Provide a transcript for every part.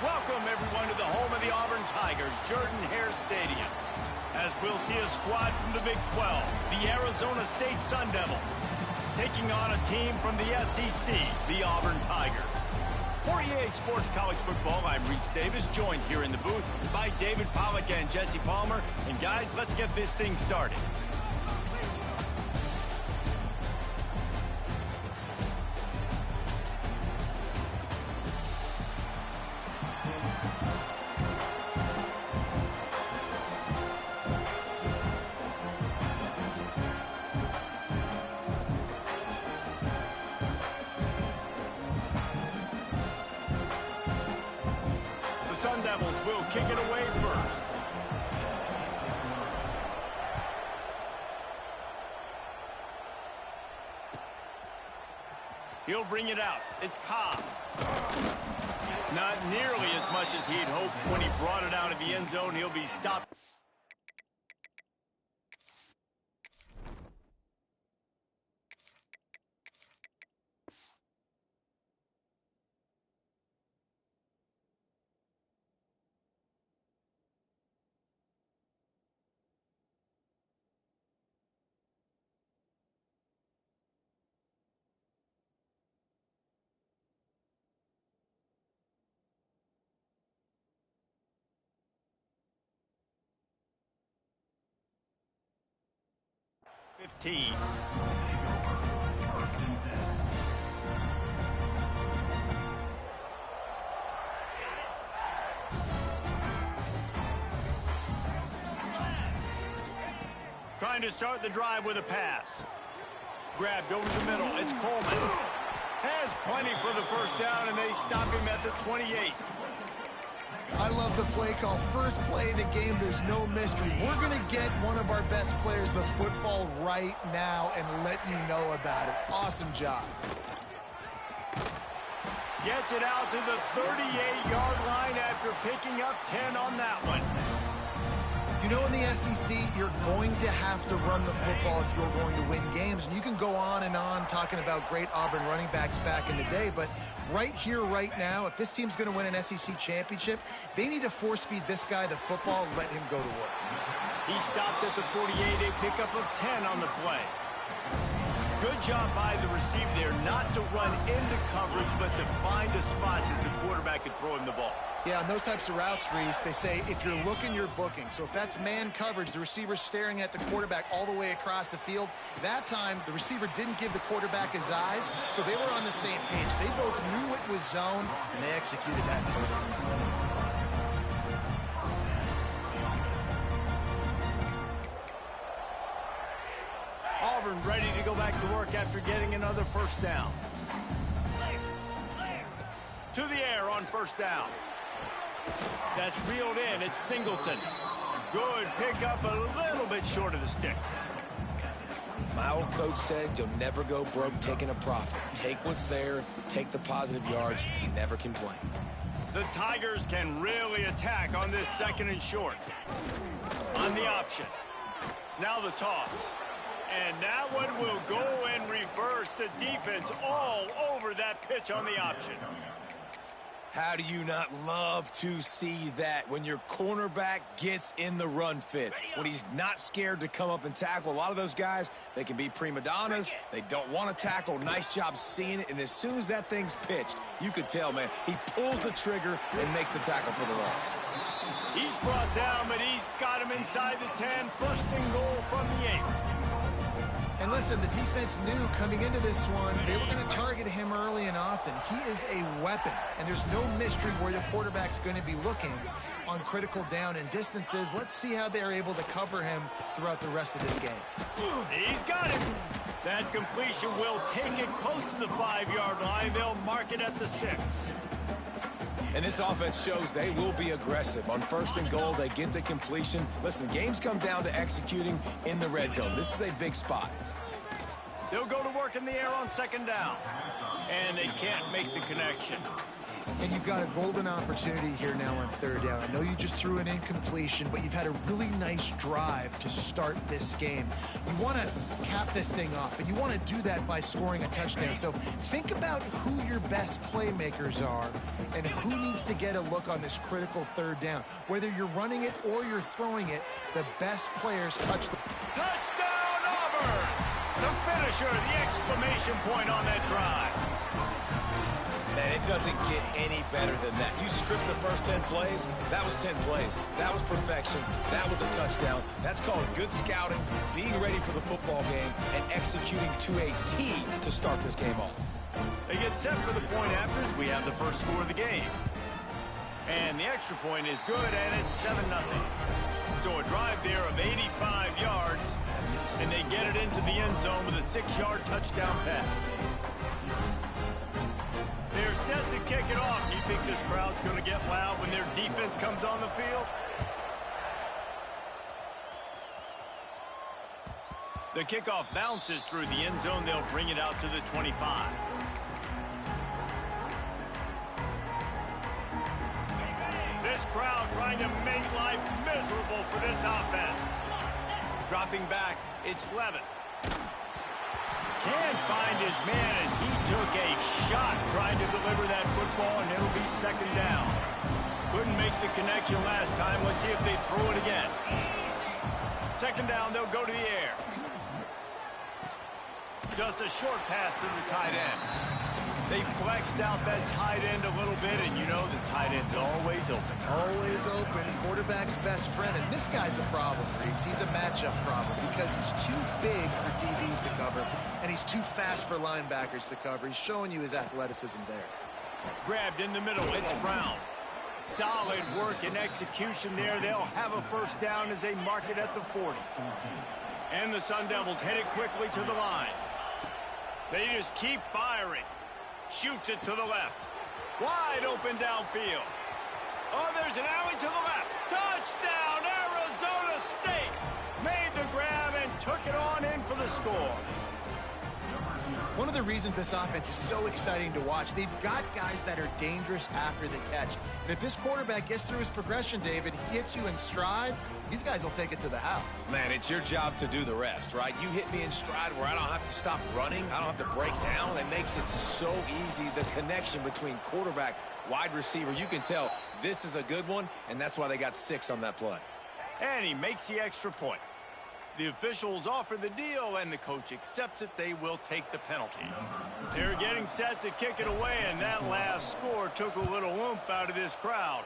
Welcome, everyone, to the home of the Auburn Tigers, Jordan-Hare Stadium. As we'll see a squad from the Big 12, the Arizona State Sun Devils, taking on a team from the SEC, the Auburn Tigers. For EA Sports College Football, I'm Reese Davis, joined here in the booth by David Pollack and Jesse Palmer. And guys, let's get this thing started. Sun Devils will kick it away first. He'll bring it out. It's Cobb. Not nearly as much as he'd hoped when he brought it out of the end zone. He'll be stopped. Trying to start the drive with a pass. Grabbed over the middle. It's Coleman. Has plenty for the first down, and they stop him at the 28. I love the play call. First play of the game, there's no mystery. We're going to get one of our best players the football right now and let you know about it. Awesome job. Gets it out to the 38-yard line after picking up 10 on that one. You know, in the SEC, you're going to have to run the football if you're going to win games. And you can go on and on talking about great Auburn running backs back in the day, but right here, right now, if this team's going to win an SEC championship, they need to force-feed this guy the football and let him go to work. He stopped at the 48, a pickup of 10 on the play. Good job by the receiver there, not to run into coverage, but to find a spot that the quarterback could throw him the ball. Yeah, on those types of routes, Reese, they say if you're looking, you're booking. So if that's man coverage, the receiver's staring at the quarterback all the way across the field. That time, the receiver didn't give the quarterback his eyes, so they were on the same page. They both knew it was zone, and they executed that perfectly. Auburn ready to go back to work after getting another first down. To the air on first down. That's reeled in. It's Singleton. Good pickup, a little bit short of the sticks. My old coach said you'll never go broke taking a profit. Take what's there, take the positive yards, and never complain. The Tigers can really attack on this second and short. On the option. Now the toss. And that one will go in reverse. The defense all over that pitch on the option. How do you not love to see that when your cornerback gets in the run fit? When he's not scared to come up and tackle. A lot of those guys, they can be prima donnas. They don't want to tackle. Nice job seeing it. And as soon as that thing's pitched, you could tell, man, he pulls the trigger and makes the tackle for the loss. He's brought down, but he's got him inside the 10. First and goal from the 8. And listen, the defense knew coming into this one, they were going to target him early and often. He is a weapon, and there's no mystery where the quarterback's going to be looking on critical down and distances. Let's see how they're able to cover him throughout the rest of this game. He's got it. That completion will take it close to the 5-yard line. They'll mark it at the 6. And this offense shows they will be aggressive. On first and goal, they get the completion. Listen, games come down to executing in the red zone. This is a big spot. They'll go to work in the air on second down. And they can't make the connection. And you've got a golden opportunity here now on third down. I know you just threw an incompletion, but you've had a really nice drive to start this game. You want to cap this thing off, and you want to do that by scoring a touchdown. So think about who your best playmakers are and who needs to get a look on this critical third down. Whether you're running it or you're throwing it, the best players touch the... Touchdown, Auburn! The finisher, the exclamation point on that drive. Man, it doesn't get any better than that. You script the first 10 plays, that was 10 plays. That was perfection. That was a touchdown. That's called good scouting, being ready for the football game, and executing to a T to start this game off. They get set for the point afters. We have the first score of the game. And the extra point is good, and it's 7-0. So a drive there of 85 yards, and they get it into the end zone with a 6-yard touchdown pass. They're set to kick it off. Do you think this crowd's going to get loud when their defense comes on the field? The kickoff bounces through the end zone. They'll bring it out to the 25. This crowd trying to make life miserable for this offense. Dropping back, it's Levin. Can't find his man as he took a shot trying to deliver that football, and it'll be second down. Couldn't make the connection last time. Let's see if they throw it again. Second down, they'll go to the air. Just a short pass to the tight end. They flexed out that tight end a little bit, and you know the tight end's always open. Always open. Quarterback's best friend. And this guy's a problem, Reese. He's a matchup problem because he's too big for DBs to cover, and he's too fast for linebackers to cover. He's showing you his athleticism there. Grabbed in the middle. It's Brown. Solid work and execution there. They'll have a first down as they mark it at the 40. And the Sun Devils headed quickly to the line. They just keep firing. Shoots it to the left. Wide open downfield. Oh, there's an alley to the left. Touchdown, Arizona State. Made the grab and took it on in for the score. One of the reasons this offense is so exciting to watch, they've got guys that are dangerous after the catch. And if this quarterback gets through his progression, David, he hits you in stride, these guys will take it to the house. Man, it's your job to do the rest, right? You hit me in stride where I don't have to stop running. I don't have to break down. It makes it so easy. The connection between quarterback, wide receiver, you can tell this is a good one, and that's why they got 6 on that play. And he makes the extra point. The officials offer the deal, and the coach accepts it. They will take the penalty. They're getting set to kick it away, and that last score took a little oomph out of this crowd.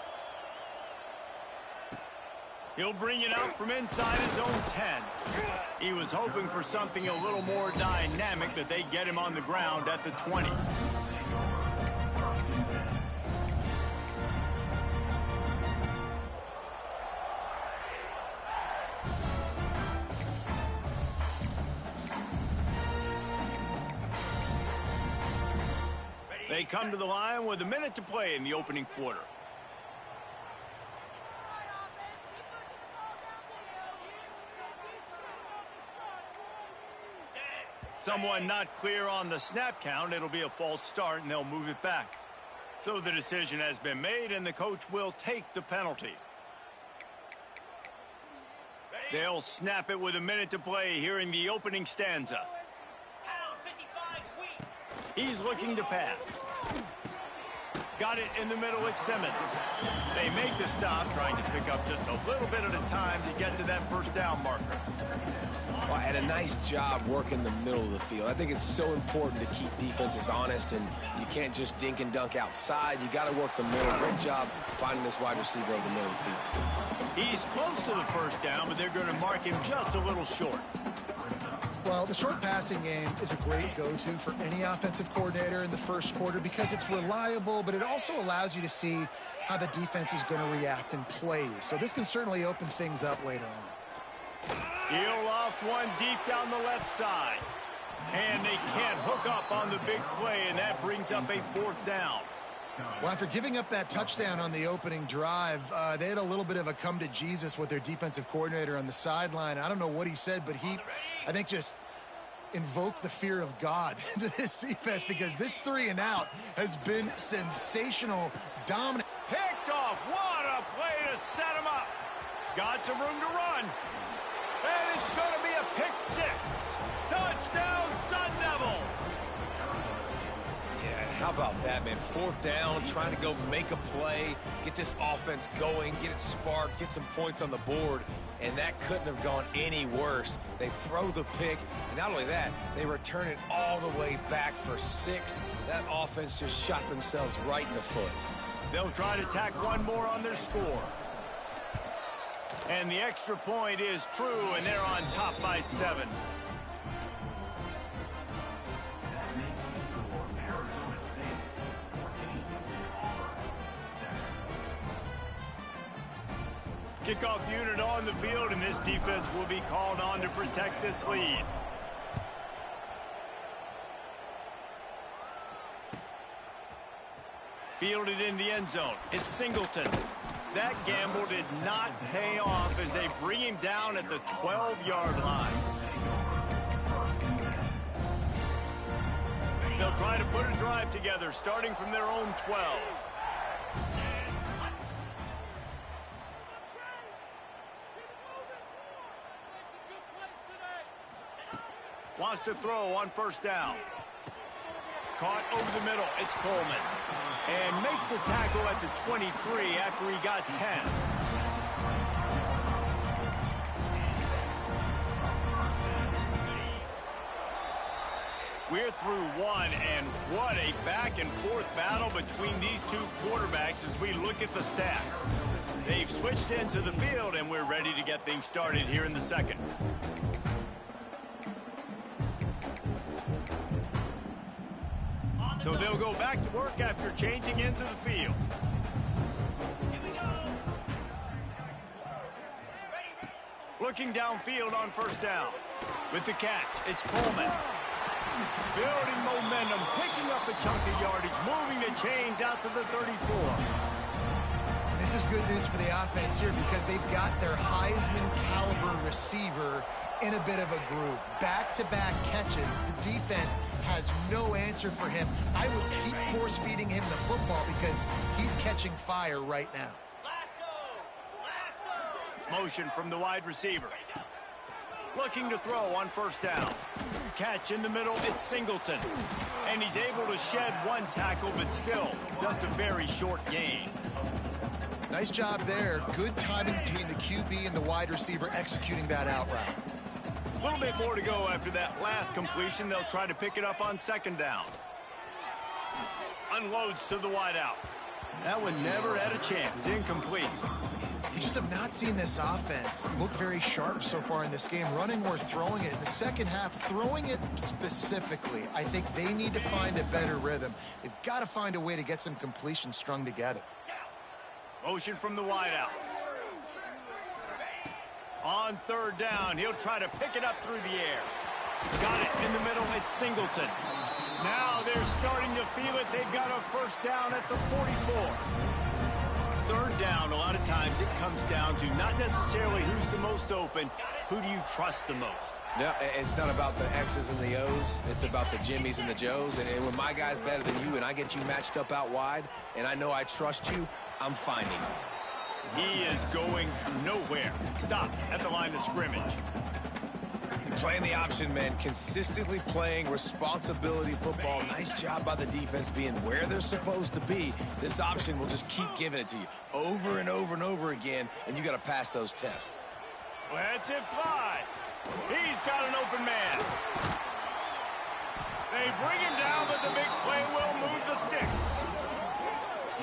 He'll bring it out from inside his own 10. He was hoping for something a little more dynamic, but they get him on the ground at the 20. They come to the line with a minute to play in the opening quarter. Someone not clear on the snap count. It'll be a false start, and they'll move it back. So the decision has been made, and the coach will take the penalty. They'll snap it with a minute to play here in the opening stanza. He's looking to pass. Got it in the middle with Simmons. They make the stop, trying to pick up just a little bit at a time to get to that first down marker. Well, and a nice job working the middle of the field. I think it's so important to keep defenses honest, and you can't just dink and dunk outside. You got to work the middle. Great job finding this wide receiver over the middle of the field. He's close to the first down, but they're going to mark him just a little short. Well, the short passing game is a great go-to for any offensive coordinator in the first quarter because it's reliable, but it also allows you to see how the defense is going to react and play. So this can certainly open things up later on. He'll loft one deep down the left side. And they can't hook up on the big play, and that brings up a fourth down. Well, after giving up that touchdown on the opening drive, they had a little bit of a come to Jesus with their defensive coordinator on the sideline. I don't know what he said, but I think just invoke the fear of God into this defense, because this 3-and-out has been sensational, dominant. Picked off. What a play to set him up. Got some room to run. And it's going to be a pick six. Touchdown, Sun Devils. Yeah, how about that, man? 4th down, trying to go make a play, get this offense going, get it sparked, get some points on the board, and that couldn't have gone any worse. They throw the pick, and not only that, they return it all the way back for 6. That offense just shot themselves right in the foot. They'll try to tack one more on their score. And the extra point is true, and they're on top by 7. Kickoff unit on the field, and this defense will be called on to protect this lead. Fielded in the end zone. It's Singleton. That gamble did not pay off as they bring him down at the 12-yard line. They'll try to put a drive together, starting from their own 12. Wants to throw on 1st down. Caught over the middle. It's Coleman. And makes the tackle at the 23 after he got 10. We're through 1, and what a back-and-forth battle between these two quarterbacks as we look at the stats. They've switched into the field, and we're ready to get things started here in the second. So they'll go back to work after changing into the field. Looking downfield on 1st down. With the catch, it's Coleman. Building momentum, picking up a chunk of yardage, moving the chains out to the 34. This is good news for the offense here, because they've got their Heisman-caliber receiver in a bit of a groove. Back-to-back catches. The defense has no answer for him. I would keep force-feeding him the football because he's catching fire right now. Motion from the wide receiver. Looking to throw on 1st down. Catch in the middle, it's Singleton. And he's able to shed 1 tackle, but still just a very short gain. Nice job there. Good timing between the QB and the wide receiver executing that out route. A little bit more to go after that last completion. They'll try to pick it up on 2nd down. Unloads to the wideout. That one never had a chance. Incomplete. You just have not seen this offense look very sharp so far in this game, running or throwing it. In the second half, throwing it specifically, I think they need to find a better rhythm. They've got to find a way to get some completions strung together. Motion from the wideout. On 3rd down, he'll try to pick it up through the air. Got it in the middle, it's Singleton. Now they're starting to feel it. They've got a 1st down at the 44. 3rd down, a lot of times it comes down to not necessarily who's the most open, who do you trust the most? No, it's not about the X's and the O's. It's about the Jimmys and the Joes. And when my guy's better than you and I get you matched up out wide and I know I trust you, I'm finding you. He is going nowhere. Stop at the line of scrimmage. Playing the option, man. Consistently playing responsibility football. Nice job by the defense being where they're supposed to be. This option will just keep giving it to you over and over and over again, and you got to pass those tests. Let's it fly. He's got an open man. They bring him down, but the big play will move the sticks.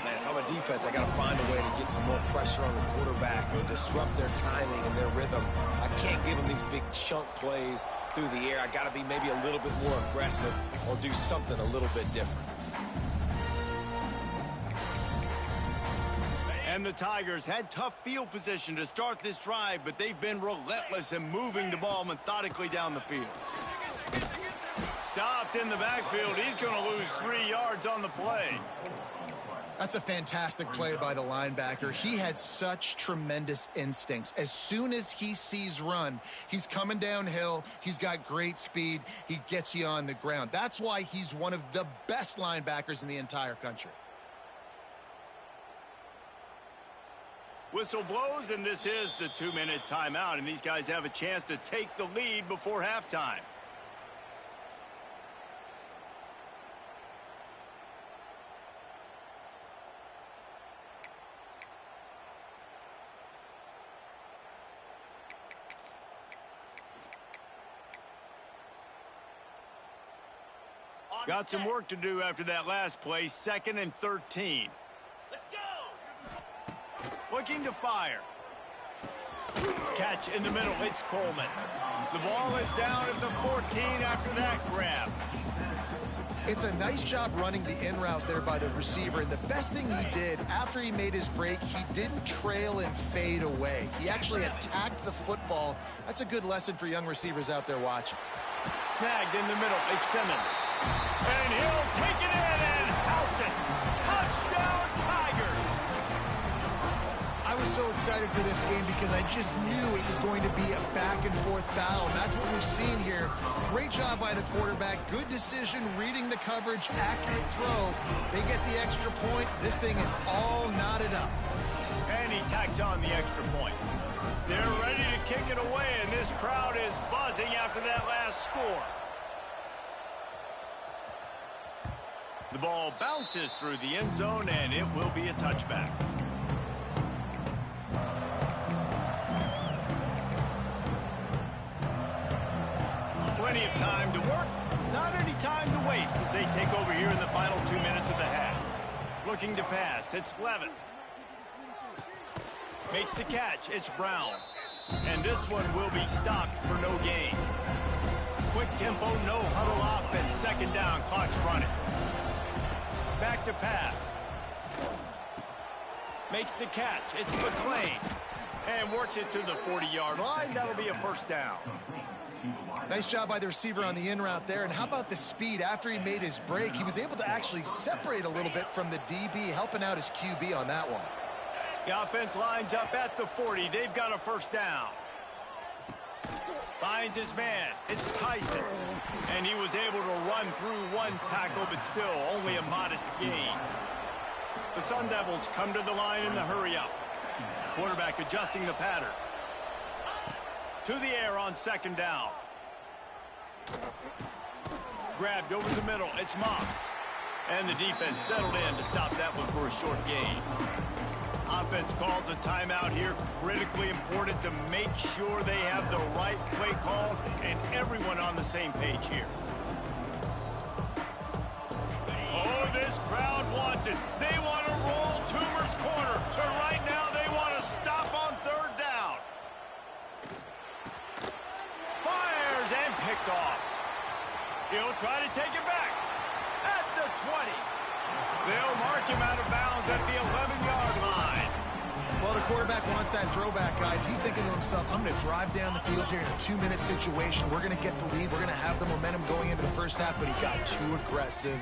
Man, if I'm a defense, I got to find a way to get some more pressure on the quarterback or disrupt their timing and their rhythm. I can't give them these big chunk plays through the air. I got to be maybe a little bit more aggressive or do something a little bit different. And the Tigers had tough field position to start this drive, but they've been relentless in moving the ball methodically down the field. Stopped in the backfield. He's going to lose 3 yards on the play. That's a fantastic play by the linebacker. He has such tremendous instincts. As soon as he sees run, he's coming downhill. He's got great speed. He gets you on the ground. That's why he's one of the best linebackers in the entire country. Whistle blows, and this is the 2-minute timeout, and these guys have a chance to take the lead before halftime. Got some work to do after that last play. 2nd and 13. Let's go! Looking to fire. Catch in the middle. It's Coleman. The ball is down at the 14 after that grab. It's a nice job running the in route there by the receiver. And the best thing he did after he made his break, he didn't trail and fade away. He actually attacked the football. That's a good lesson for young receivers out there watching. Snagged in the middle. It's Simmons. And he'll take it in and house it. Touchdown, Tigers. I was so excited for this game because I just knew it was going to be a back-and-forth battle. And that's what we've seen here. Great job by the quarterback. Good decision, reading the coverage, accurate throw. They get the extra point. This thing is all knotted up. And he tacks on the extra point. They're ready to kick it away, and this crowd is buzzing after that last score. The ball bounces through the end zone, and it will be a touchback. Plenty of time to work, not any time to waste as they take over here in the final 2 minutes of the half. Looking to pass, it's Levin. Makes the catch, it's Brown. And this one will be stopped for no gain. Quick tempo, no huddle offense. 2nd down, clock's running. Back to pass. Makes the catch, it's McClain. And works it to the 40-yard line. That'll be a 1st down. Nice job by the receiver on the in route there. And how about the speed after he made his break? He was able to actually separate a little bit from the DB, helping out his QB on that one. The offense lines up at the 40. They've got a 1st down. Finds his man. It's Tyson. And he was able to run through one tackle, but still only a modest gain. The Sun Devils come to the line in the hurry-up. Quarterback adjusting the pattern. To the air on 2nd down. Grabbed over the middle. It's Moss. And the defense settled in to stop that one for a short gain. Offense calls a timeout here. Critically important to make sure they have the right play call and everyone on the same page here. Oh, this crowd wants it. They want to roll Toomer's corner, but right now they want to stop on 3rd down. Fires and picked off. He'll try to take it back at the 20. They'll mark him out of bounds at the 11-yard line. Well, the quarterback wants that throwback, guys. He's thinking to himself, I'm going to drive down the field here in a 2-minute situation. We're going to get the lead. We're going to have the momentum going into the 1st half, but he got too aggressive,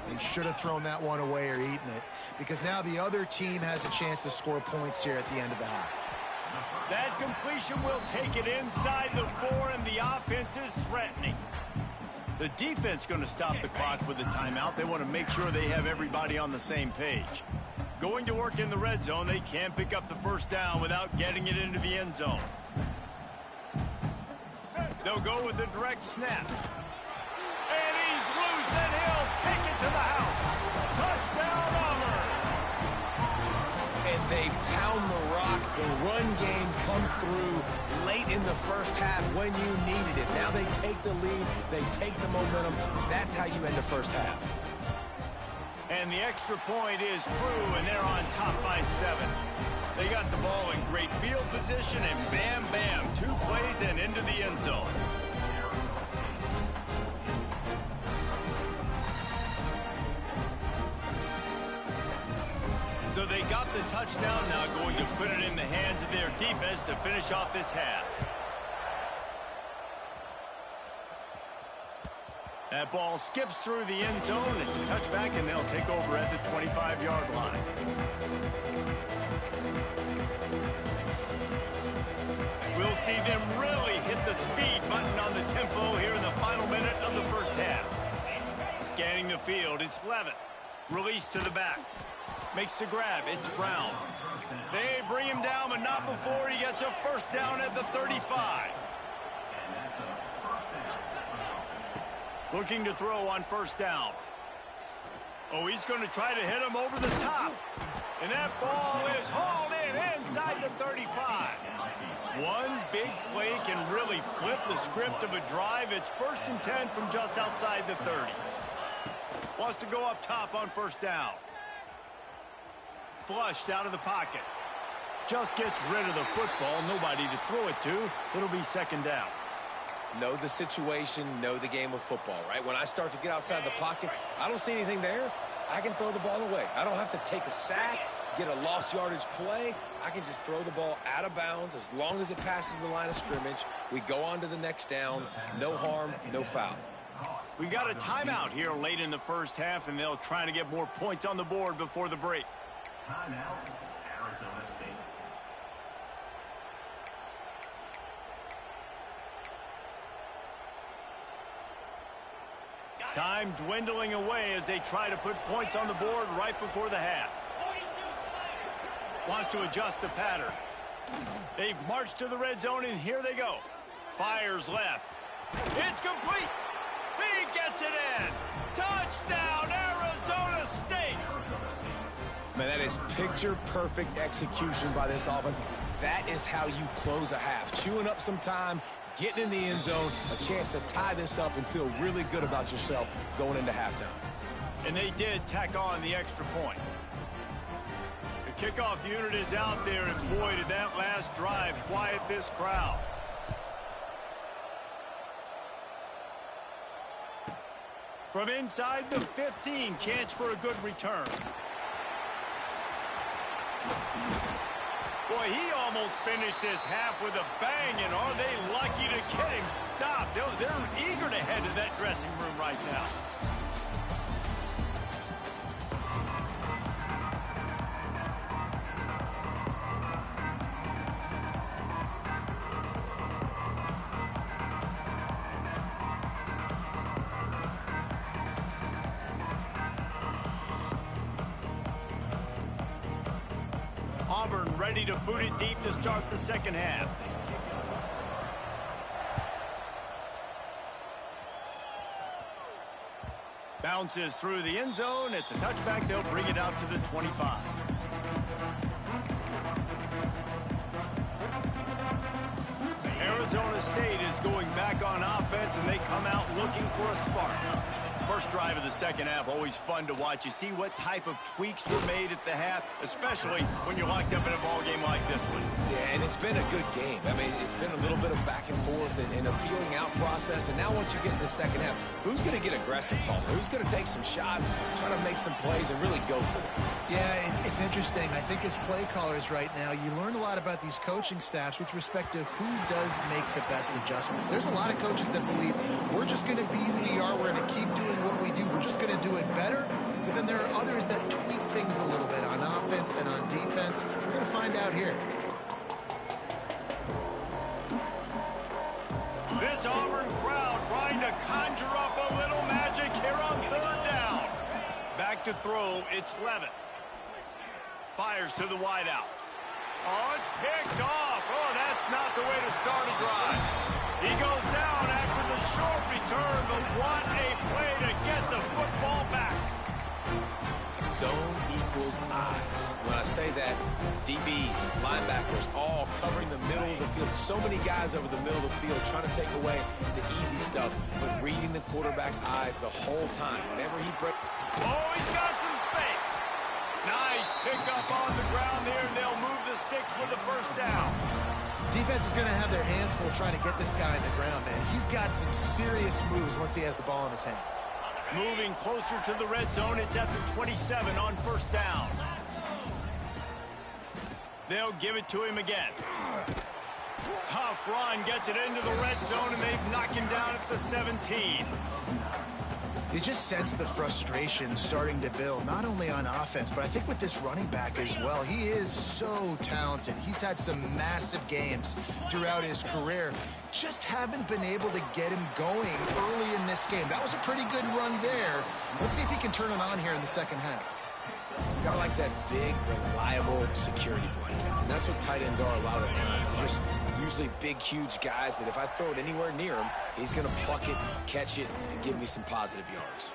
and he should have thrown that one away or eaten it, because now the other team has a chance to score points here at the end of the half. That completion will take it inside the 4, and the offense is threatening. The defense going to stop the clock with a timeout. They want to make sure they have everybody on the same page. Going to work in the red zone. They can't pick up the 1st down without getting it into the end zone. They'll go with a direct snap. And he's loose, and he'll take it to the house. Touchdown, Auburn. And they pound the rock. The run game comes through late in the 1st half when you needed it. Now they take the lead. They take the momentum. That's how you end the 1st half. And the extra point is true, and they're on top by 7. They got the ball in great field position, and bam, bam, 2 plays and into the end zone. So they got the touchdown, now going to put it in the hands of their defense to finish off this half. That ball skips through the end zone. It's a touchback, and they'll take over at the 25-yard line. We'll see them really hit the speed button on the tempo here in the final minute of the first half. Scanning the field, it's Levitt. Release to the back. Makes the grab, it's Brown. They bring him down, but not before he gets a first down at the 35. Looking to throw on first down. Oh, he's going to try to hit him over the top. And that ball is hauled in inside the 35. One big play can really flip the script of a drive. It's 1st and 10 from just outside the 30. Wants to go up top on first down. Flushed out of the pocket. Just gets rid of the football. Nobody to throw it to. It'll be second down. Know the situation, know the game of football, right? When I start to get outside the pocket, I don't see anything there. I can throw the ball away. I don't have to take a sack, get a lost yardage play. I can just throw the ball out of bounds as long as it passes the line of scrimmage. We go on to the next down. No harm, no foul. We got a timeout here late in the first half, and they'll try to get more points on the board before the break. Timeout, Arizona State. Time dwindling away as they try to put points on the board right before the half. Wants to adjust the pattern. They've marched to the red zone, and here they go. Fires left. It's complete. He gets it in. Touchdown, Arizona State. Man, that is picture-perfect execution by this offense. That is how you close a half. Chewing up some time, getting in the end zone, a chance to tie this up and feel really good about yourself going into halftime. And they did tack on the extra point. The kickoff unit is out there, and boy, did that last drive quiet this crowd. From inside the 15, chance for a good return. Boy, he almost finished his half with a bang, and are they lucky to get him stopped? They're eager to head to that dressing room right now. Auburn ready to boot it deep to start the second half. Bounces through the end zone. It's a touchback. They'll bring it out to the 25. Arizona State is going back on offense, and they come out looking for a spark. First drive of the second half, always fun to watch. You see what type of tweaks were made at the half, especially when you're locked up in a ball game like this one. Yeah, and it's been a good game. I mean, it's been a little bit of back and forth and a feeling out process. And now once you get in the second half, who's going to get aggressive, Palmer? Who's going to take some shots, try to make some plays, and really go for it? Yeah, it's interesting. I think as play callers right now, you learn a lot about these coaching staffs with respect to who does make the best adjustments. There's a lot of coaches that believe we're just going to be who we are. We're going to keep doing what we do. We're just going to do it better. But then there are others that tweak things a little bit on offense and on defense. We're going to find out here. This Auburn crowd trying to conjure up a little magic here on third down. Back to throw, it's Levitt. Fires to the wideout. Oh, it's picked off. Oh, that's not the way to start a drive. He goes down after the short return, but what a play to get the football back. Zone equals eyes. When I say that, DBs, linebackers, all covering the middle of the field. So many guys over the middle of the field trying to take away the easy stuff, but reading the quarterback's eyes the whole time. Whenever he breaks. Oh, he's got some space. Nice pickup on the ground there, and they'll move the sticks with the first down. Defense is going to have their hands full trying to get this guy in the ground, man. He's got some serious moves once he has the ball in his hands. Moving closer to the red zone, it's at the 27 on first down. They'll give it to him again. Tough run, gets it into the red zone, and they've knocked him down at the 17. You just sense the frustration starting to build, not only on offense, but I think with this running back as well. He is so talented. He's had some massive games throughout his career. Just haven't been able to get him going early in this game. That was a pretty good run there. Let's see if he can turn it on here in the second half. Kind of like that big, reliable security blanket. And that's what tight ends are a lot of the times. They're just usually big, huge guys that if I throw it anywhere near him, he's going to pluck it, catch it, and give me some positive yards.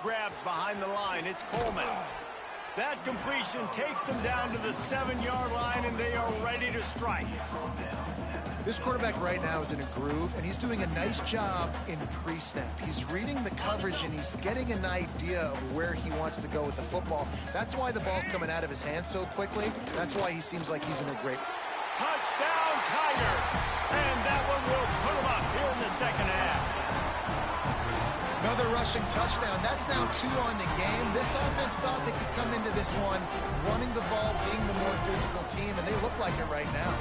Grabbed behind the line. It's Coleman. That completion takes them down to the 7-yard line, and they are ready to strike. This quarterback right now is in a groove, and he's doing a nice job in pre-snap. He's reading the coverage, and he's getting an idea of where he wants to go with the football. That's why the ball's coming out of his hands so quickly. That's why he seems like he's in a great... Touchdown, Tiger! And that one will put him up here in the second half. Another rushing touchdown. That's now 2 on the game. This offense thought they could come into this one running the ball, being the more physical team, and they look like it right now.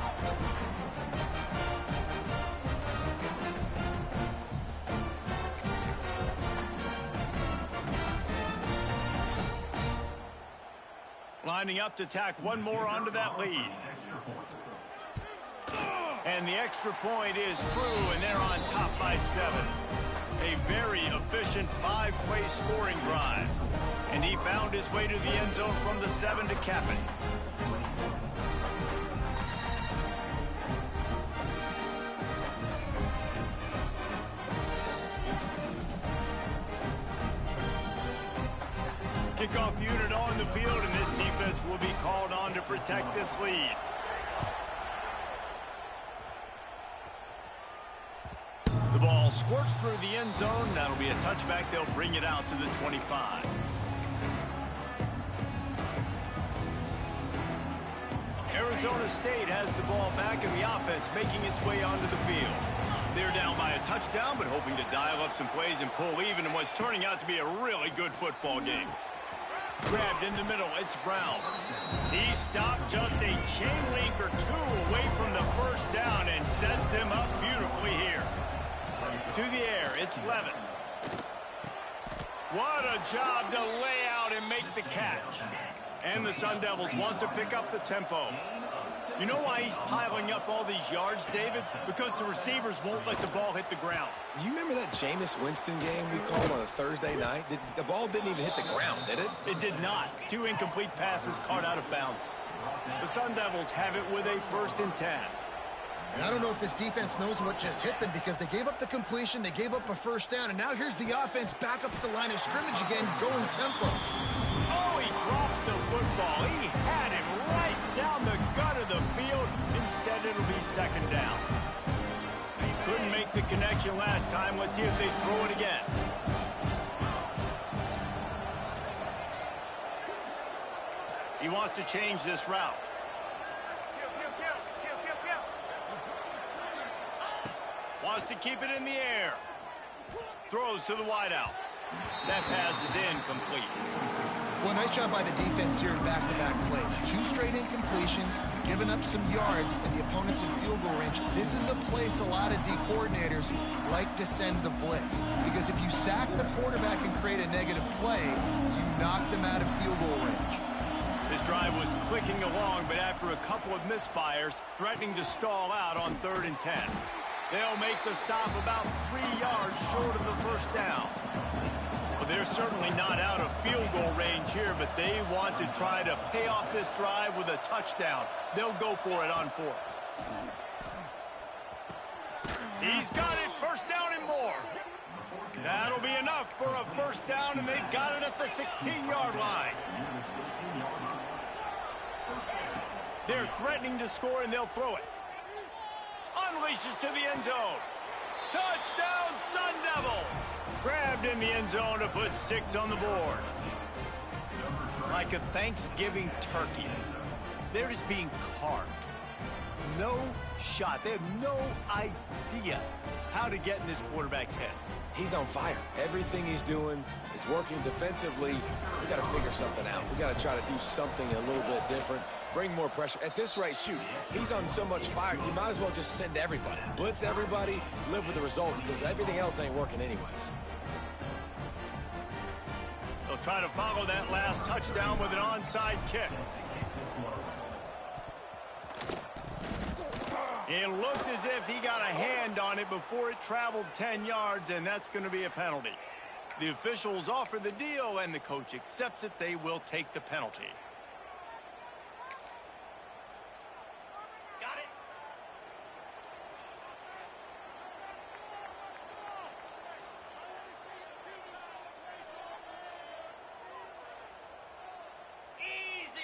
Lining up to tack one more onto that lead. And the extra point is true, and they're on top by 7. A very efficient 5-play scoring drive. And he found his way to the end zone from the 7 to cap it. Kickoff unit on the field, and this defense will be called on to protect this lead. The ball squirts through the end zone. That'll be a touchback. They'll bring it out to the 25. Arizona State has the ball back, and the offense making its way onto the field. They're down by a touchdown, but hoping to dial up some plays and pull even in what's turning out to be a really good football game. Grabbed in the middle, it's Brown. He stopped just a chain link or 2 away from the first down and sets them up beautifully here. To the air, it's Levin. What a job to lay out and make the catch. And the Sun Devils want to pick up the tempo. You know why he's piling up all these yards, David? Because the receivers won't let the ball hit the ground. You remember that Jameis Winston game we called on a Thursday night? The ball didn't even hit the ground, did it? It did not. 2 incomplete passes caught out of bounds. The Sun Devils have it with a 1st and 10. And I don't know if this defense knows what just hit them, because they gave up the completion, they gave up a first down, and now here's the offense back up at the line of scrimmage again, going tempo. Oh, he drops the football. He had it right down the gut of the field. Instead, it'll be 2nd down. Couldn't make the connection last time. Let's see if they throw it again. He wants to change this route. Wants to keep it in the air. Throws to the wideout. That pass is incomplete. Well, nice job by the defense here in back-to-back plays. 2 straight incompletions, giving up some yards, and the opponent's in field goal range. This is a place a lot of D coordinators like to send the blitz, because if you sack the quarterback and create a negative play, you knock them out of field goal range. This drive was clicking along, but after a couple of misfires, threatening to stall out on 3rd and 10. They'll make the stop about 3 yards short of the first down. Well, they're certainly not out of field goal range here, but they want to try to pay off this drive with a touchdown. They'll go for it on 4th. He's got it, 1st down and more. That'll be enough for a 1st down, and they've got it at the 16-yard line. They're threatening to score, and they'll throw it. Unleashes to the end zone. Touchdown, Sun Devils! Grabbed in the end zone to put 6 on the board. Like a Thanksgiving turkey. They're just being carved. No shot. They have no idea how to get in this quarterback's head. He's on fire. Everything he's doing is working defensively. We got to figure something out. We got to try to do something a little bit different. Bring more pressure. At this rate, shoot, he's on so much fire, you might as well just send everybody. Blitz everybody, live with the results, because everything else ain't working anyways. try to follow that last touchdown with an onside kick. It looked as if he got a hand on it before it traveled 10 yards, and that's going to be a penalty. The officials offer the deal, and the coach accepts it. They will take the penalty. Got it. Easy.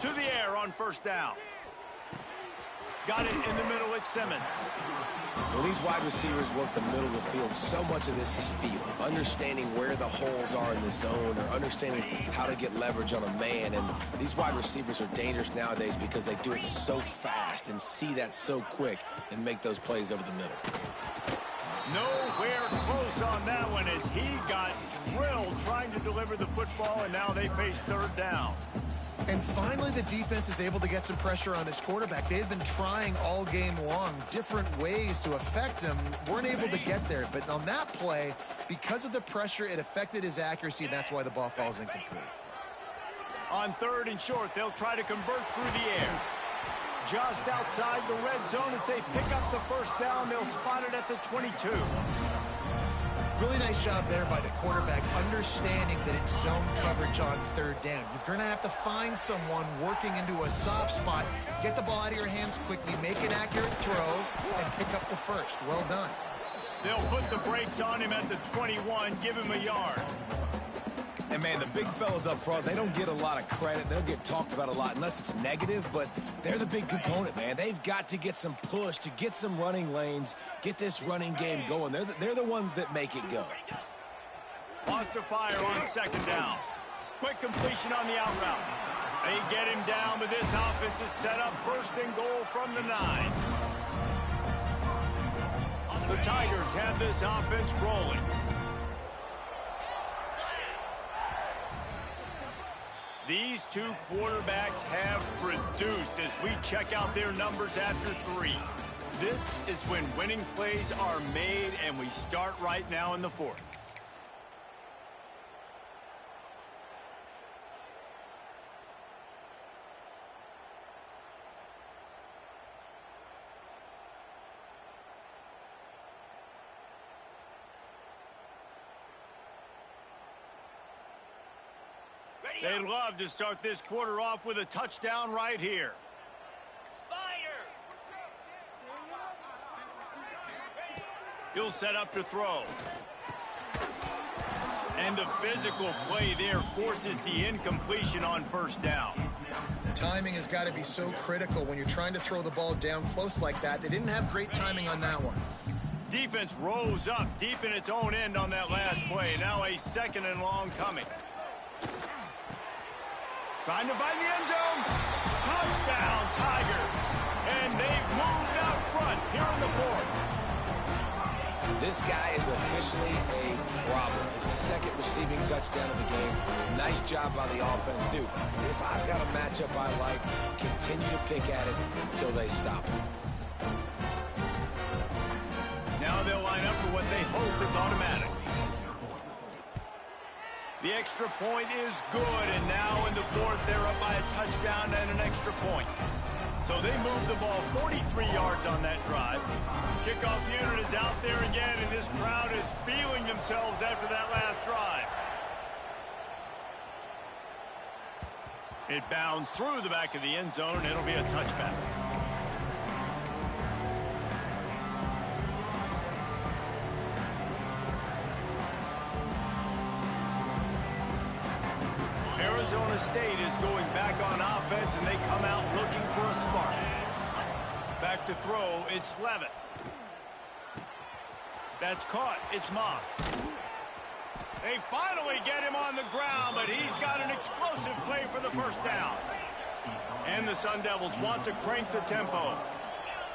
To the air on first down. Got it in the middle at Simmons. When these wide receivers work the middle of the field, so much of this is feel. Understanding where the holes are in the zone or understanding how to get leverage on a man. And these wide receivers are dangerous nowadays because they do it so fast and see that so quick and make those plays over the middle. Nowhere close on that one as he got drilled trying to deliver the football, and now they face third down. And finally, the defense is able to get some pressure on this quarterback. They had been trying all game long different ways to affect him. Weren't able to get there. But on that play, because of the pressure, it affected his accuracy, and that's why the ball falls incomplete. On third and short, they'll try to convert through the air. Just outside the red zone as they pick up the first down. They'll spot it at the 22. Really nice job there by the quarterback, understanding that it's zone coverage on third down. You're going to have to find someone working into a soft spot, get the ball out of your hands quickly, make an accurate throw, and pick up the first. Well done. They'll put the brakes on him at the 21, give him a yard. And, man, the big fellas up front, they don't get a lot of credit. They'll get talked about a lot unless it's negative, but they're the big component, man. They've got to get some push to get some running lanes, get this running game going. They're the ones that make it go. Lost to fire on second down. Quick completion on the out route. They get him down, but this offense is set up first and goal from the 9. The Tigers have this offense rolling. These two quarterbacks have produced as we check out their numbers after 3. This is when winning plays are made, and we start right now in the 4th. They'd love to start this quarter off with a touchdown right here. Spider. He'll set up to throw. And the physical play there forces the incompletion on first down. Timing has got to be so critical when you're trying to throw the ball down close like that. They didn't have great timing on that one. Defense rose up deep in its own end on that last play. Now a second and long coming. Trying to find the end zone. Touchdown, Tigers. And they've moved out front here in the 4th. This guy is officially a problem. His second receiving touchdown of the game. Nice job by the offense. Dude, if I've got a matchup I like, continue to pick at it until they stop it. Now they'll line up for what they hope is automatic. The extra point is good, and now in the 4th, they're up by a touchdown and an extra point. So they move the ball 43 yards on that drive. Kickoff unit is out there again, and this crowd is feeling themselves after that last drive. It bounds through the back of the end zone, and it'll be a touchback. Arizona State is going back on offense, and they come out looking for a spark. Back to throw, it's Levitt. That's caught, it's Moss. They finally get him on the ground, but he's got an explosive play for the first down. And the Sun Devils want to crank the tempo.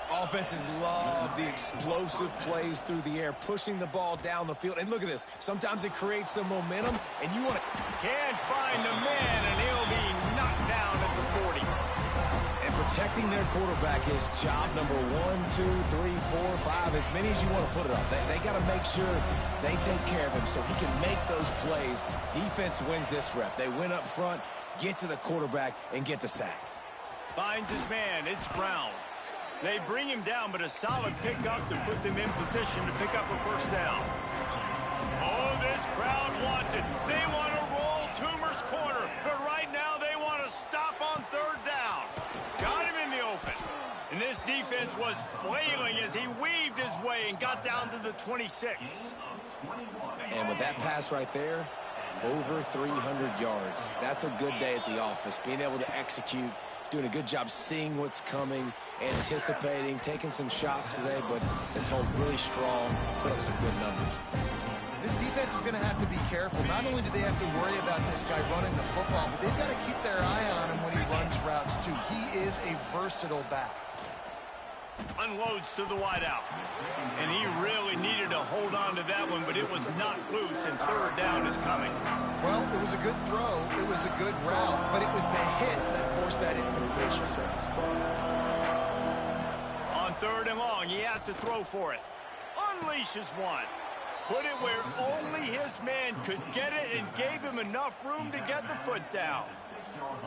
Offenses love the explosive plays through the air, pushing the ball down the field. And look at this. Sometimes it creates some momentum, and you want to... Can't find the man, and he'll be knocked down at the 40. And Protecting their quarterback is job number 1, 2, 3, 4, 5, as many as you want to put it up. They got to make sure they take care of him so he can make those plays. Defense wins this rep. They win up front, get to the quarterback, and get the sack. Finds his man. It's Brown. They bring him down, but a solid pickup to put them in position to pick up a first down. Oh, this crowd wants it. They want to roll Toomer's corner, but right now they want to stop on third down. Got him in the open. And this defense was flailing as he weaved his way and got down to the 26. And with that pass right there, over 300 yards. That's a good day at the office. Being able to execute, doing a good job seeing what's coming, anticipating, taking some shots today, but has held really strong, put up some good numbers. This defense is going to have to be careful. Not only do they have to worry about this guy running the football, but they've got to keep their eye on him when he runs routes too. He is a versatile back. Unloads to the wideout. And he really needed to hold on to that one, but it was not loose, and third down is coming. Well, it was a good throw. It was a good route, but it was the hit that forced that incompletion. On third and long, he has to throw for it. Unleashes one. Put it where only his man could get it and gave him enough room to get the foot down.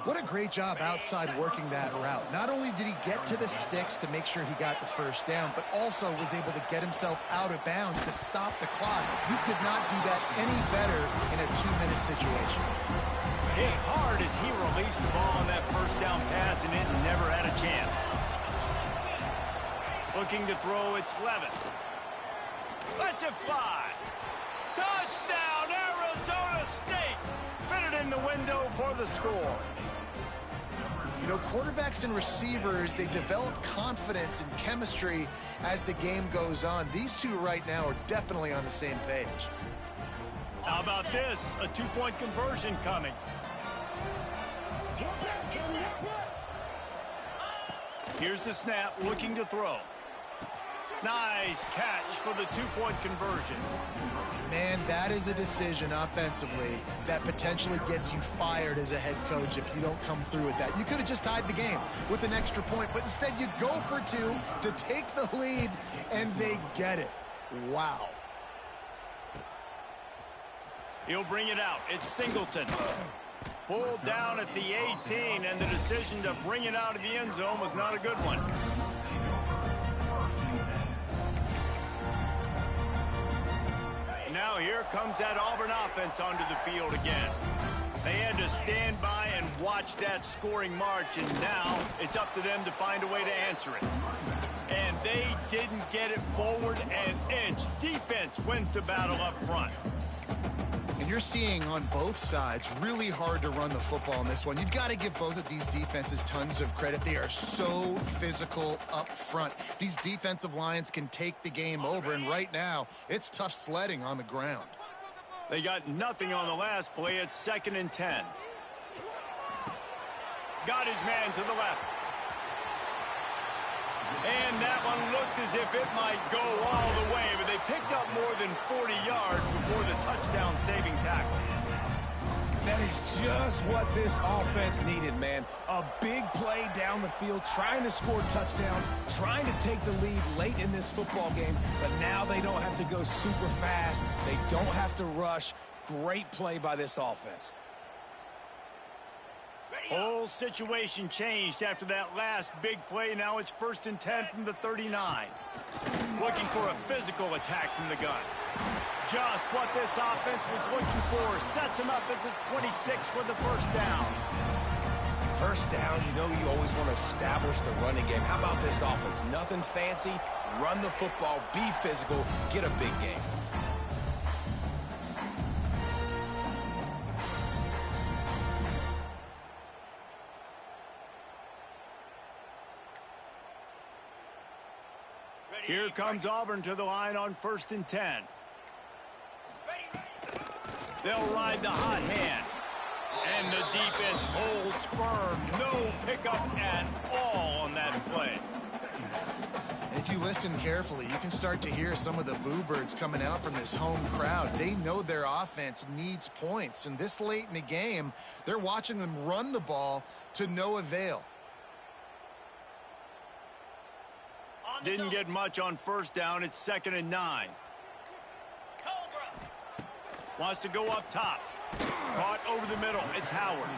What a great job outside working that route. Not only did he get to the sticks to make sure he got the first down, but also was able to get himself out of bounds to stop the clock. You could not do that any better in a 2-minute situation. Hit hard as he released the ball on that first down pass, and it never had a chance. Looking to throw, it's Levitt. Lets it fly. Touchdown, Arizona State. Fitted in the window for the score. You know, quarterbacks and receivers, they develop confidence and chemistry as the game goes on. These two right now are definitely on the same page. How about this? A 2-point conversion coming. Here's the snap, looking to throw. Nice catch for the 2-point conversion. Man, that is a decision offensively that potentially gets you fired as a head coach if you don't come through with that. You could have just tied the game with an extra point, but instead you go for 2 to take the lead, and they get it. Wow. He'll bring it out. It's Singleton. Pulled down at the 18, and the decision to bring it out of the end zone was not a good one. Now here comes that Auburn offense onto the field again. They had to stand by and watch that scoring march, and now it's up to them to find a way to answer it. And they didn't get it forward an inch. Defense wins the battle up front. And you're seeing on both sides really hard to run the football in this one. You've got to give both of these defenses tons of credit. They are so physical up front. These defensive lines can take the game over, and right now it's tough sledding on the ground. They got nothing on the last play. It's 2nd and 10. Got his man to the left. And that one looked as if it might go all the way, but they picked up more than 40 yards before the touchdown-saving tackle. That is just what this offense needed, man. A big play down the field, trying to score a touchdown, trying to take the lead late in this football game, but now they don't have to go super fast. They don't have to rush. Great play by this offense. Whole situation changed after that last big play. Now it's 1st and 10 from the 39. Looking for a physical attack from the gun. Just what this offense was looking for. Sets him up at the 26 for the first down. First down, you know you always want to establish the running game. How about this offense? Nothing fancy. Run the football, be physical, get a big game. Here comes Auburn to the line on 1st and 10. They'll ride the hot hand. And the defense holds firm. No pickup at all on that play. If you listen carefully, you can start to hear some of the boo birds coming out from this home crowd. They know their offense needs points. And this late in the game, they're watching them run the ball to no avail. Didn't get much on first down. It's 2nd and 9. Cobra. Wants to go up top. Caught over the middle. It's Howard.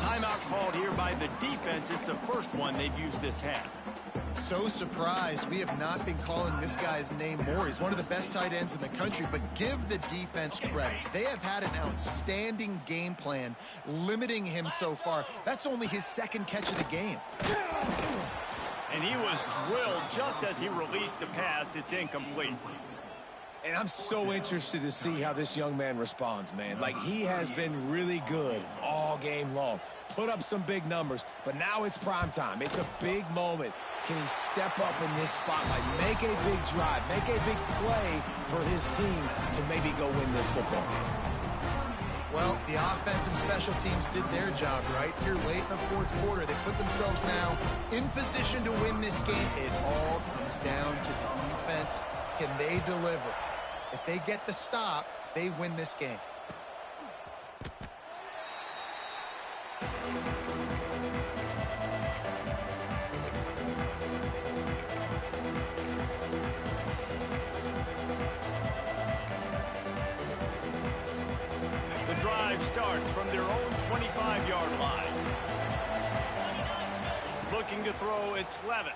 Timeout called here by the defense. It's the first one they've used this half. So surprised we have not been calling this guy's name more. He's one of the best tight ends in the country, but give the defense credit. They have had an outstanding game plan limiting him so far. That's only his 2nd catch of the game. And he was drilled just as he released the pass. It's incomplete. And I'm so interested to see how this young man responds, man. Like, he has been really good all game long. Put up some big numbers, but now it's prime time. It's a big moment. Can he step up in this spotlight, make a big drive, make a big play for his team to maybe go win this football game? Well, the offense and special teams did their job right here late in the 4th quarter. They put themselves now in position to win this game. It all comes down to the defense. Can they deliver? If they get the stop, they win this game. The drive starts from their own 25-yard line. Looking to throw, it's Levitt.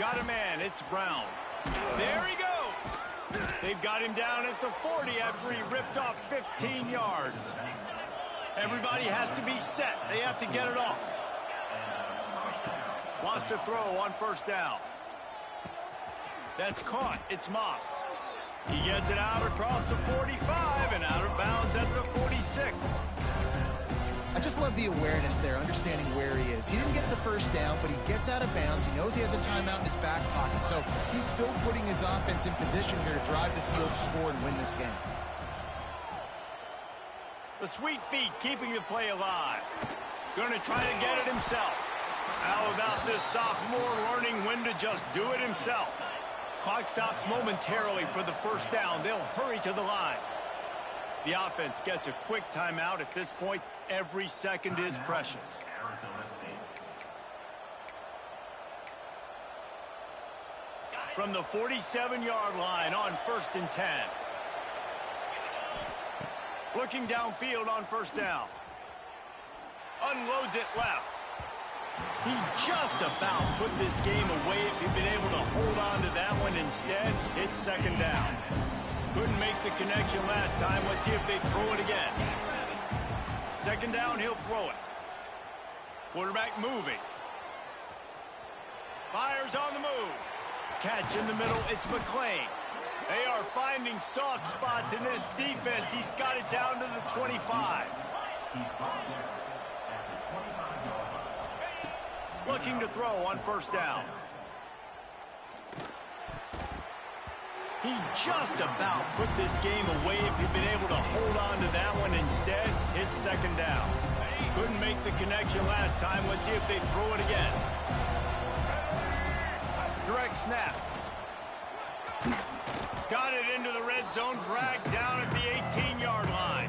Got a man, it's Brown. There he goes. They've got him down at the 40 after he ripped off 15 yards. Everybody has to be set. They have to get it off. Wants to throw on first down. That's caught. It's Moss. He gets it out across the 45 and out of bounds at the 46. I just love the awareness there, understanding where he is. He didn't get the first down, but he gets out of bounds. He knows he has a timeout in his back pocket, so he's still putting his offense in position here to drive the field, score, and win this game. The sweet feet keeping the play alive. Going to try to get it himself. How about this sophomore learning when to just do it himself? Clock stops momentarily for the first down. They'll hurry to the line. The offense gets a quick timeout. At this point, every second is precious. From the 47-yard line on 1st and 10. Looking downfield on first down. Unloads it left. He just about put this game away if he'd been able to hold on to that one. Instead, it's 2nd down. Couldn't make the connection last time. Let's see if they throw it again. 2nd down, he'll throw it. Quarterback moving. Fires on the move. Catch in the middle, it's McClain. They are finding soft spots in this defense. He's got it down to the 25. Looking to throw on first down. He just about put this game away if he'd been able to hold on to that one. Instead, it's 2nd down. Couldn't make the connection last time. Let's see if they throw it again. Direct snap. Got it into the red zone, dragged down at the 18-yard line.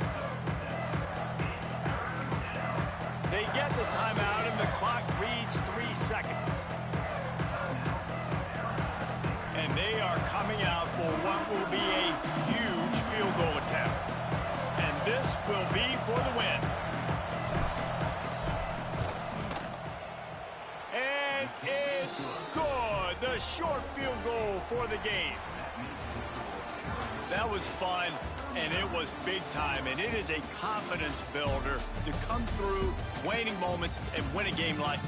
They get the timeout, and the clock reads 3 seconds. And they are coming out for what will be a huge field goal attempt. And this will be for the win. And it's good. The short field goal for the game. That was fun, and it was big time, and it is a confidence builder to come through waning moments and win a game like